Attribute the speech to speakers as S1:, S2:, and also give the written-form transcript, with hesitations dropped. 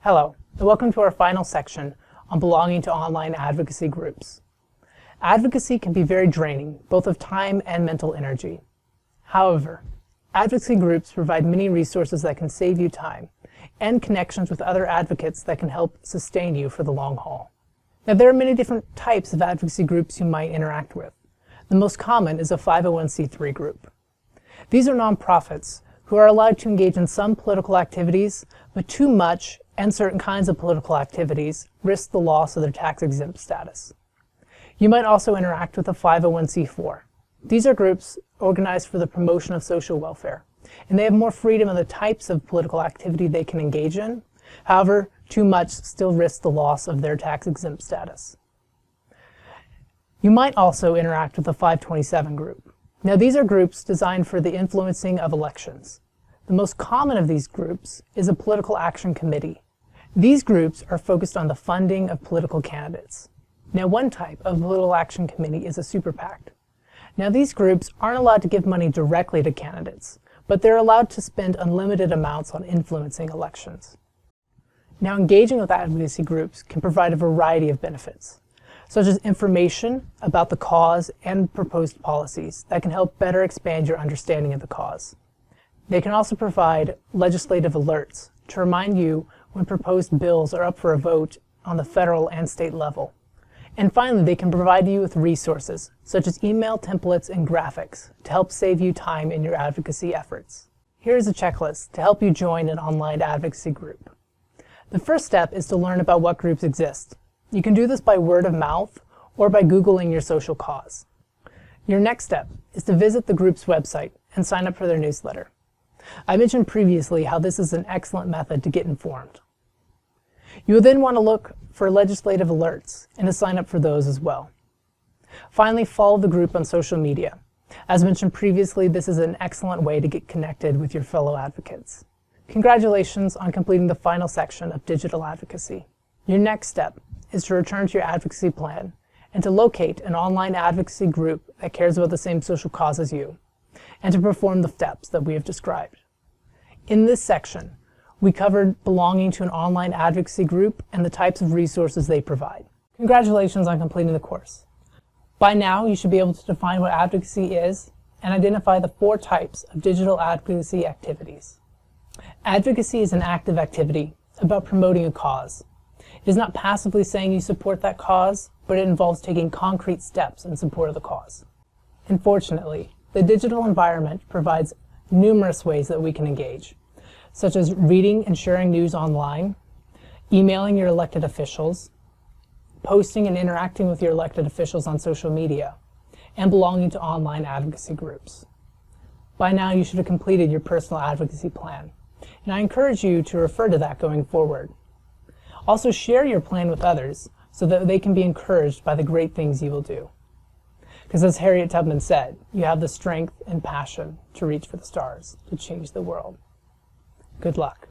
S1: Hello, and welcome to our final section on belonging to online advocacy groups. Advocacy can be very draining, both of time and mental energy. However, advocacy groups provide many resources that can save you time and connections with other advocates that can help sustain you for the long haul. Now, there are many different types of advocacy groups you might interact with. The most common is a 501c3 group. These are nonprofits who are allowed to engage in some political activities, but too much and certain kinds of political activities risk the loss of their tax-exempt status. You might also interact with a 501c4. These are groups organized for the promotion of social welfare, and they have more freedom in the types of political activity they can engage in. However, too much still risks the loss of their tax-exempt status. You might also interact with a 527 group. Now, these are groups designed for the influencing of elections. The most common of these groups is a political action committee. These groups are focused on the funding of political candidates. Now, one type of political action committee is a super PAC. Now, these groups aren't allowed to give money directly to candidates, but they're allowed to spend unlimited amounts on influencing elections. Now, engaging with advocacy groups can provide a variety of benefits, such as information about the cause and proposed policies that can help better expand your understanding of the cause. They can also provide legislative alerts to remind you when proposed bills are up for a vote on the federal and state level. And finally, they can provide you with resources, such as email templates and graphics, to help save you time in your advocacy efforts. Here is a checklist to help you join an online advocacy group. The first step is to learn about what groups exist. You can do this by word of mouth or by Googling your social cause. Your next step is to visit the group's website and sign up for their newsletter. I mentioned previously how this is an excellent method to get informed. You will then want to look for legislative alerts and to sign up for those as well. Finally, follow the group on social media. As mentioned previously, this is an excellent way to get connected with your fellow advocates. Congratulations on completing the final section of digital advocacy. Your next step is to return to your advocacy plan and to locate an online advocacy group that cares about the same social cause as you, and to perform the steps that we have described. In this section, we covered belonging to an online advocacy group and the types of resources they provide. Congratulations on completing the course. By now, you should be able to define what advocacy is and identify the 4 types of digital advocacy activities. Advocacy is an active activity about promoting a cause. It is not passively saying you support that cause, but it involves taking concrete steps in support of the cause. Unfortunately, the digital environment provides numerous ways that we can engage, such as reading and sharing news online, emailing your elected officials, posting and interacting with your elected officials on social media, and belonging to online advocacy groups. By now, you should have completed your personal advocacy plan, and I encourage you to refer to that going forward. Also, share your plan with others so that they can be encouraged by the great things you will do. Because as Harriet Tubman said, you have the strength and passion to reach for the stars, to change the world. Good luck.